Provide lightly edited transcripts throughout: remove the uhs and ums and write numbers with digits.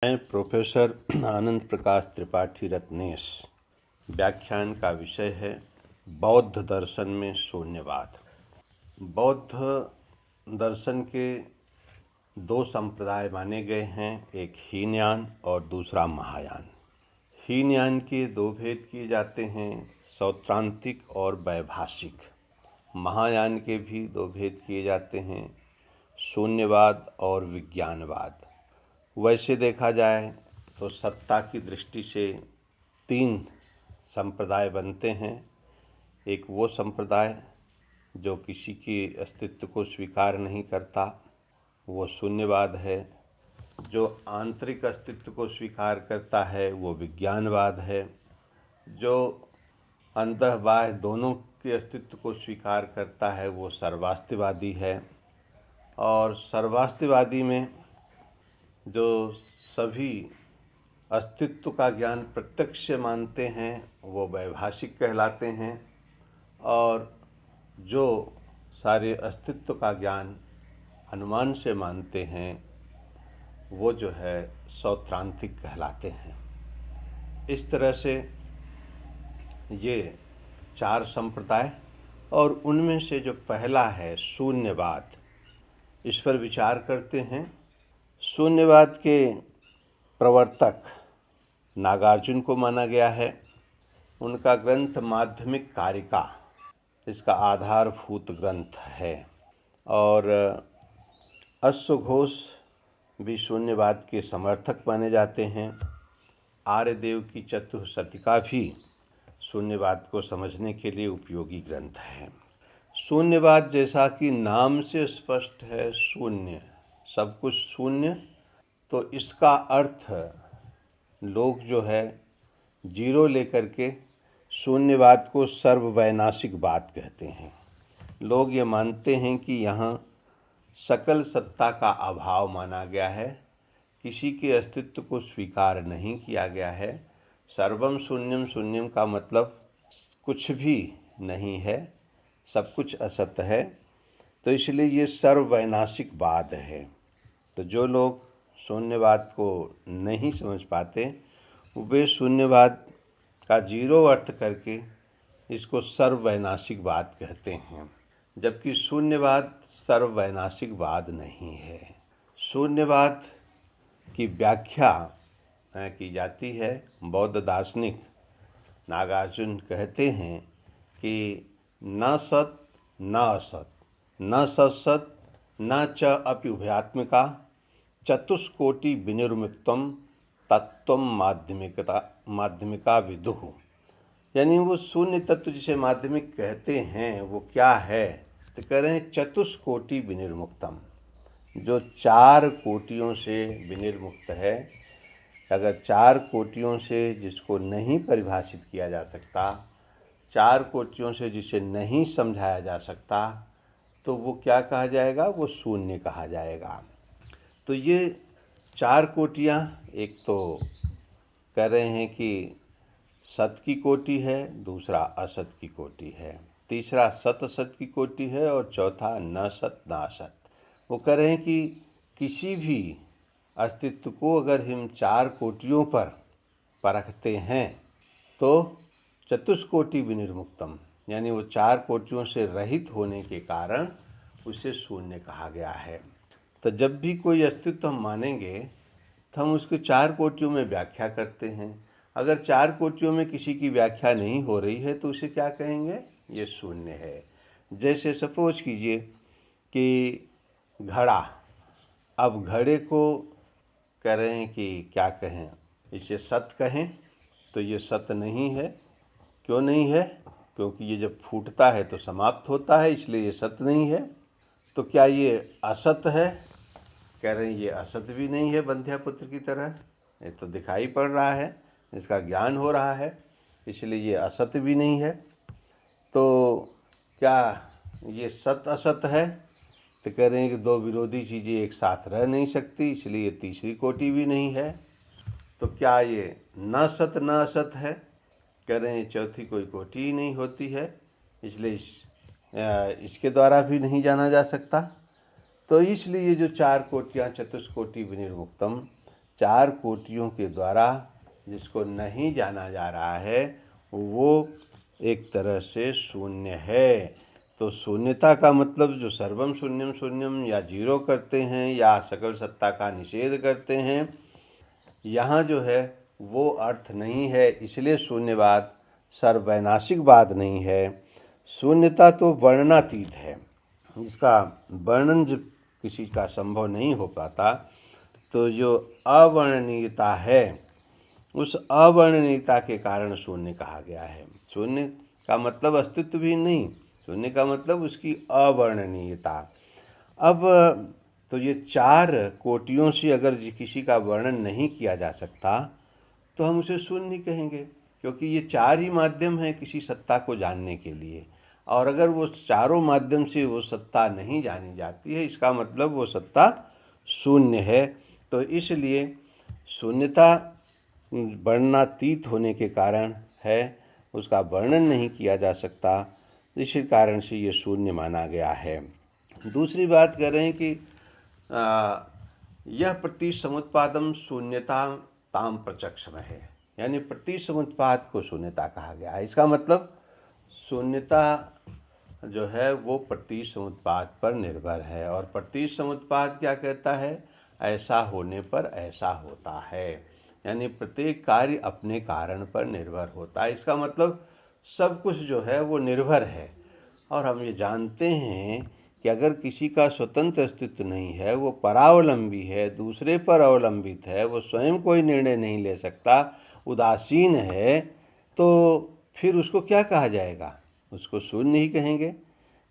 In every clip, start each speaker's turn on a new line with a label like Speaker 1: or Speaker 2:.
Speaker 1: मैं प्रोफेसर आनंद प्रकाश त्रिपाठी रत्नेश। व्याख्यान का विषय है बौद्ध दर्शन में शून्यवाद। बौद्ध दर्शन के दो संप्रदाय माने गए हैं, एक हीनयान और दूसरा महायान। हीनयान के दो भेद किए जाते हैं, सौत्रांतिक और वैभाषिक। महायान के भी दो भेद किए जाते हैं, शून्यवाद और विज्ञानवाद। वैसे देखा जाए तो सत्ता की दृष्टि से तीन संप्रदाय बनते हैं। एक वो संप्रदाय जो किसी के अस्तित्व को स्वीकार नहीं करता, वो शून्यवाद है। जो आंतरिक अस्तित्व को स्वीकार करता है वो विज्ञानवाद है। जो अंतः बाह्य दोनों के अस्तित्व को स्वीकार करता है वो सर्वास्तिवादी है। और सर्वास्तिवादी में जो सभी अस्तित्व का ज्ञान प्रत्यक्ष से मानते हैं वो वैभाषिक कहलाते हैं, और जो सारे अस्तित्व का ज्ञान अनुमान से मानते हैं वो जो है सौत्रांतिक कहलाते हैं। इस तरह से ये चार संप्रदाय, और उनमें से जो पहला है शून्यवाद, इस पर विचार करते हैं। शून्यवाद के प्रवर्तक नागार्जुन को माना गया है। उनका ग्रंथ माध्यमिक कारिका इसका आधारभूत ग्रंथ है। और अश्वघोष भी शून्यवाद के समर्थक माने जाते हैं। आर्यदेव की चतुःशतिका भी शून्यवाद को समझने के लिए उपयोगी ग्रंथ है। शून्यवाद जैसा कि नाम से स्पष्ट है, शून्य, सब कुछ शून्य, तो इसका अर्थ लोग जो है जीरो लेकर के शून्यवाद को सर्ववैनाशिकवाद कहते हैं। लोग ये मानते हैं कि यहाँ सकल सत्ता का अभाव माना गया है, किसी के अस्तित्व को स्वीकार नहीं किया गया है। सर्वम शून्यम, शून्यम का मतलब कुछ भी नहीं है, सब कुछ असत है, तो इसलिए ये सर्ववैनाशिकवाद है। तो जो लोग शून्यवाद को नहीं समझ पाते वे शून्यवाद का जीरो अर्थ करके इसको सर्ववैनाशिकवाद कहते हैं, जबकि शून्यवाद सर्ववैनाशिकवाद नहीं है। शून्यवाद की व्याख्या की जाती है। बौद्ध दार्शनिक नागार्जुन कहते हैं कि न सत न असत, न सत्सत न च अपि उभयात्मिका, चतुष्कोटि विनिर्मुक्तम तत्वम माध्यमिका विदुः। यानी वो शून्य तत्व जिसे माध्यमिक कहते हैं वो क्या है, तो कह रहे हैं चतुष्कोटि विनिर्मुक्तम, जो चार कोटियों से विनिर्मुक्त है। अगर चार कोटियों से जिसको नहीं परिभाषित किया जा सकता, चार कोटियों से जिसे नहीं समझाया जा सकता, तो वो क्या कहा जाएगा, वो शून्य कहा जाएगा। तो ये चार कोटियाँ, एक तो कह रहे हैं कि सत की कोटि है, दूसरा असत की कोटि है, तीसरा सत असत की कोटि है, और चौथा न सत न असत। वो कह रहे हैं कि किसी भी अस्तित्व को अगर हम चार कोटियों पर परखते हैं तो चतुष्कोटि विनिर्मुक्तम, यानी वो चार कोटियों से रहित होने के कारण उसे शून्य कहा गया है। तो जब भी कोई अस्तित्व हम मानेंगे तो हम उसको चार कोटियों में व्याख्या करते हैं। अगर चार कोटियों में किसी की व्याख्या नहीं हो रही है तो उसे क्या कहेंगे, ये शून्य है। जैसे सपोज कीजिए कि घड़ा, अब घड़े को कह रहे हैं कि क्या कहें, इसे सत कहें, तो ये सत नहीं है। क्यों नहीं है, क्योंकि ये जब फूटता है तो समाप्त होता है, इसलिए ये सत नहीं है। तो क्या ये असत है, कह रहे हैं ये असत भी नहीं है, बंध्यापुत्र की तरह, ये तो दिखाई पड़ रहा है, इसका ज्ञान हो रहा है, इसलिए ये असत भी नहीं है। तो क्या ये सत असत है, तो कह रहे हैं कि दो विरोधी चीज़ें एक साथ रह नहीं सकती, इसलिए तीसरी कोटि भी नहीं है। तो क्या ये न सत न असत है, कह रहे हैं चौथी कोई कोटि ही नहीं होती है, इसलिए इसके द्वारा भी नहीं जाना जा सकता। तो इसलिए जो चार कोटियाँ चतुष्कोटि विनिर्मुक्तम, चार कोटियों के द्वारा जिसको नहीं जाना जा रहा है वो एक तरह से शून्य है। तो शून्यता का मतलब जो सर्वम शून्यम शून्यम या जीरो करते हैं या सकल सत्ता का निषेध करते हैं, यहाँ जो है वो अर्थ नहीं है। इसलिए शून्यवाद सर्ववैनाशिकवाद नहीं है। शून्यता तो वर्णनातीत है, जिसका वर्णन जब किसी का संभव नहीं हो पाता, तो जो अवर्णनीयता है उस अवर्णनीयता के कारण शून्य कहा गया है। शून्य का मतलब अस्तित्व भी नहीं, शून्य का मतलब उसकी अवर्णनीयता। अब तो ये चार कोटियों से अगर किसी का वर्णन नहीं किया जा सकता तो हम उसे शून्य कहेंगे, क्योंकि ये चार ही माध्यम हैं किसी सत्ता को जानने के लिए। और अगर वो चारों माध्यम से वो सत्ता नहीं जानी जाती है, इसका मतलब वो सत्ता शून्य है। तो इसलिए शून्यता वर्णनातीत होने के कारण है, उसका वर्णन नहीं किया जा सकता, इसी कारण से ये शून्य माना गया है। दूसरी बात कह रहे हैं कि यह प्रतिसमुत्पादम शून्यता ताम प्रत्यक्षम है, यानी प्रतिसमुत्पाद को शून्यता कहा गया है। इसका मतलब शून्यता जो है वो प्रतिसमुत्पाद पर निर्भर है, और प्रतिसमुत्पाद क्या कहता है, ऐसा होने पर ऐसा होता है, यानी प्रत्येक कार्य अपने कारण पर निर्भर होता है। इसका मतलब सब कुछ जो है वो निर्भर है। और हम ये जानते हैं कि अगर किसी का स्वतंत्र अस्तित्व नहीं है, वो परावलंबी है, दूसरे पर अवलंबित है, वो स्वयं कोई निर्णय नहीं ले सकता, उदासीन है, तो फिर उसको क्या कहा जाएगा, उसको शून्य ही कहेंगे।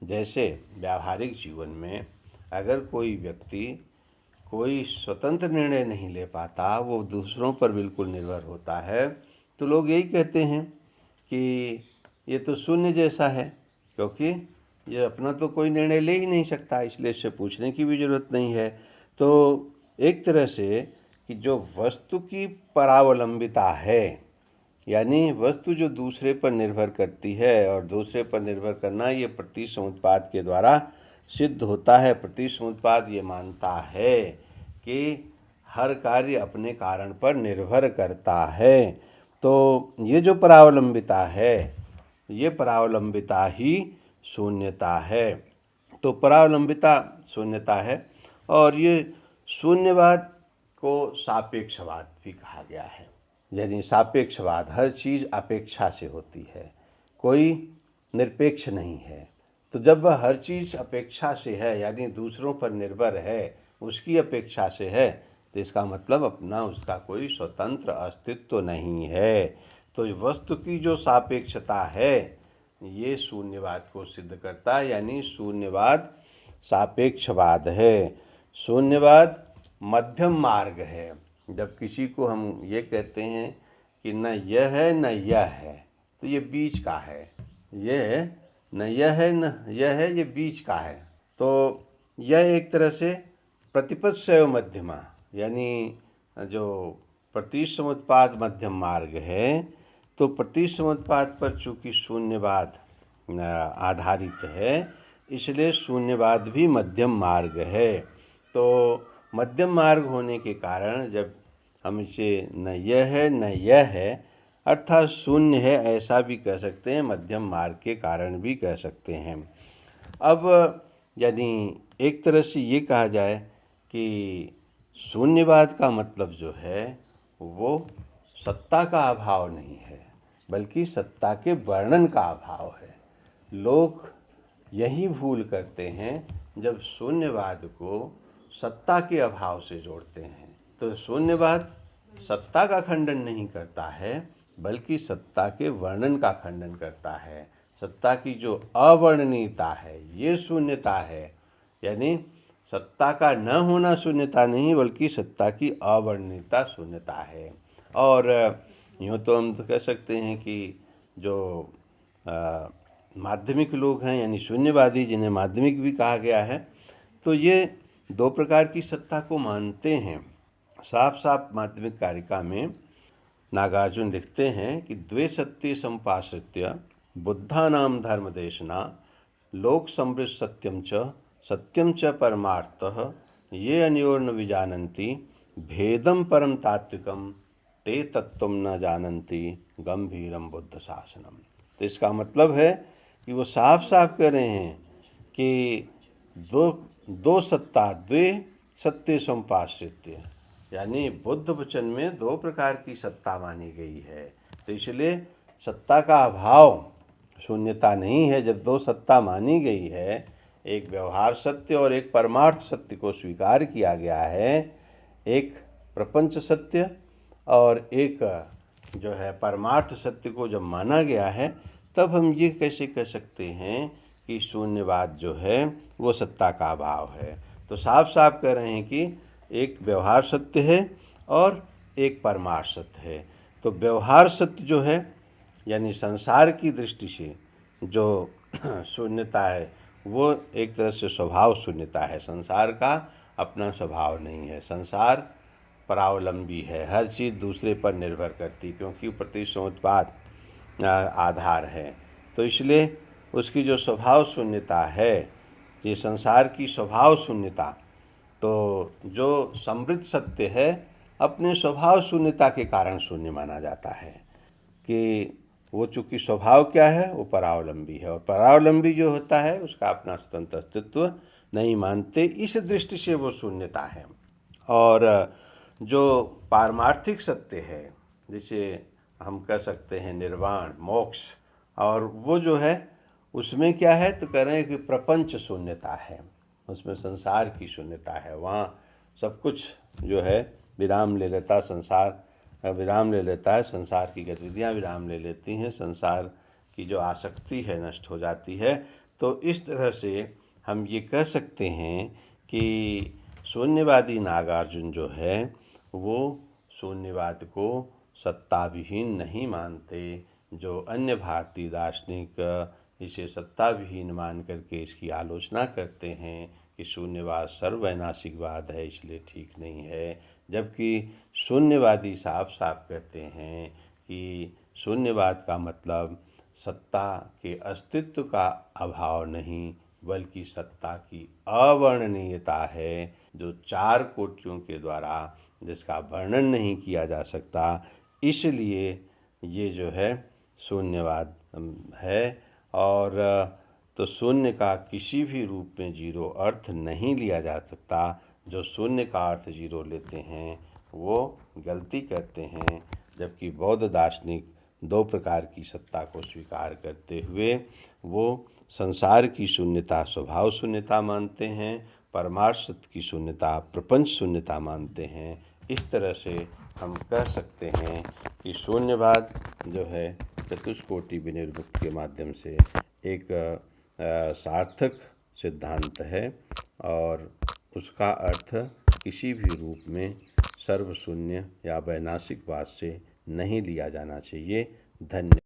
Speaker 1: जैसे व्यावहारिक जीवन में अगर कोई व्यक्ति कोई स्वतंत्र निर्णय नहीं ले पाता, वो दूसरों पर बिल्कुल निर्भर होता है, तो लोग यही कहते हैं कि ये तो शून्य जैसा है, क्योंकि ये अपना तो कोई निर्णय ले ही नहीं सकता, इसलिए इससे पूछने की भी ज़रूरत नहीं है। तो एक तरह से कि जो वस्तु की परावलंबिता है, यानी वस्तु जो दूसरे पर निर्भर करती है, और दूसरे पर निर्भर करना ये प्रतिसमुत्पाद के द्वारा सिद्ध होता है। प्रतिसमुत्पाद ये मानता है कि हर कार्य अपने कारण पर निर्भर करता है। तो ये जो परावलंबिता है, ये परावलंबिता ही शून्यता है। तो परावलंबिता शून्यता है, और ये शून्यवाद को सापेक्षवाद भी कहा गया है। यानी सापेक्षवाद, हर चीज़ अपेक्षा से होती है, कोई निरपेक्ष नहीं है। तो जब वह हर चीज़ अपेक्षा से है, यानी दूसरों पर निर्भर है, उसकी अपेक्षा से है, तो इसका मतलब अपना उसका कोई स्वतंत्र अस्तित्व नहीं है। तो वस्तु की जो सापेक्षता है ये शून्यवाद को सिद्ध करता है, यानी शून्यवाद सापेक्षवाद है। शून्यवाद मध्यम मार्ग है। जब किसी को हम ये कहते हैं कि न यह है न यह है, तो ये बीच का है, ये न यह है न यह है, ये बीच का है। तो यह एक तरह से प्रतिपत्सैव मध्यमा, यानी जो प्रतिसमुत्पाद मध्यम मार्ग है, तो प्रतिसमुत्पाद पर चूंकि शून्यवाद आधारित है, इसलिए शून्यवाद भी मध्यम मार्ग है। तो मध्यम मार्ग होने के कारण जब हम इसे न यह है न यह है, अर्थात शून्य है ऐसा भी कह सकते हैं, मध्यम मार्ग के कारण भी कह सकते हैं। अब यानी एक तरह से ये कहा जाए कि शून्यवाद का मतलब जो है वो सत्ता का अभाव नहीं है, बल्कि सत्ता के वर्णन का अभाव है। लोग यही भूल करते हैं जब शून्यवाद को सत्ता के अभाव से जोड़ते हैं। तो शून्यवाद सत्ता का खंडन नहीं करता है, बल्कि सत्ता के वर्णन का खंडन करता है। सत्ता की जो अवर्णनीयता है ये शून्यता है, यानी सत्ता का न होना शून्यता नहीं, बल्कि सत्ता की अवर्णनीयता शून्यता है। और यूँ तो हम तो कह सकते हैं कि जो माध्यमिक लोग हैं, यानी शून्यवादी, जिन्हें माध्यमिक भी कहा गया है, तो ये दो प्रकार की सत्ता को मानते हैं। साफ साफ माध्यमिक कारिका में नागार्जुन लिखते हैं कि द्वे सत्ये संपाश्रित्य बुद्धानां धर्मदेशना लोक समृद्ध सत्यम च परमार्थतः ये अन्योर्न विजानन्ति भेदम परम तात्विकम ते तत्त्वम न जानन्ति गंभीरम बुद्ध शासनम। तो इसका मतलब है कि वो साफ साफ कह रहे हैं कि दो सत्ता द्वे सत्य समुपाश्रित्य, यानी बुद्ध वचन में दो प्रकार की सत्ता मानी गई है। तो इसलिए सत्ता का अभाव शून्यता नहीं है। जब दो सत्ता मानी गई है, एक व्यवहार सत्य और एक परमार्थ सत्य को स्वीकार किया गया है, एक प्रपंच सत्य और एक जो है परमार्थ सत्य को जब माना गया है, तब हम ये कैसे कह सकते हैं कि शून्यवाद जो है वो सत्ता का अभाव है। तो साफ साफ कह रहे हैं कि एक व्यवहार सत्य है और एक परमार्थ सत्य है। तो व्यवहार सत्य जो है, यानी संसार की दृष्टि से जो शून्यता है, वो एक तरह से स्वभाव शून्यता है। संसार का अपना स्वभाव नहीं है। संसार परावलंबी है, हर चीज़ दूसरे पर निर्भर करती, क्योंकि प्रतिसंयोगवाद आधार है। तो इसलिए उसकी जो स्वभाव शून्यता है, ये संसार की स्वभाव शून्यता, तो जो समृद्ध सत्य है अपने स्वभाव शून्यता के कारण शून्य माना जाता है कि वो चूँकि स्वभाव क्या है, वो परावलंबी है, और परावलंबी जो होता है उसका अपना स्वतंत्र अस्तित्व नहीं मानते। इस दृष्टि से वो शून्यता है। और जो पारमार्थिक सत्य है, जिसे हम कह सकते हैं निर्वाण, मोक्ष, और वो जो है उसमें क्या है, तो कह रहे हैं कि प्रपंच शून्यता है, उसमें संसार की शून्यता है। वहाँ सब कुछ जो है विराम ले लेता, संसार विराम ले लेता है, संसार की गतिविधियाँ विराम ले लेती हैं, संसार की जो आसक्ति है नष्ट हो जाती है। तो इस तरह से हम ये कह सकते हैं कि शून्यवादी नागार्जुन जो है वो शून्यवाद को सत्ता विहीन नहीं मानते। जो अन्य भारतीय दार्शनिक इसे सत्ता विहीन मान करके इसकी आलोचना करते हैं कि शून्यवाद सर्ववैनाशिकवाद है, इसलिए ठीक नहीं है, जबकि शून्यवादी साफ साफ कहते हैं कि शून्यवाद का मतलब सत्ता के अस्तित्व का अभाव नहीं, बल्कि सत्ता की अवर्णनीयता है, जो चार कोटियों के द्वारा जिसका वर्णन नहीं किया जा सकता। इसलिए ये जो है शून्यवाद है। और तो शून्य का किसी भी रूप में जीरो अर्थ नहीं लिया जा सकता। जो शून्य का अर्थ जीरो लेते हैं वो गलती करते हैं, जबकि बौद्ध दार्शनिक दो प्रकार की सत्ता को स्वीकार करते हुए वो संसार की शून्यता स्वभाव शून्यता मानते हैं, परमार्थ सत्य की शून्यता प्रपंच शून्यता मानते हैं। इस तरह से हम कह सकते हैं कि शून्यवाद जो है चतुष्कोटि विनिर्मुक्त के माध्यम से एक सार्थक सिद्धांत है, और उसका अर्थ किसी भी रूप में सर्वशून्य या वैनाशिकवाद से नहीं लिया जाना चाहिए। धन्यवाद।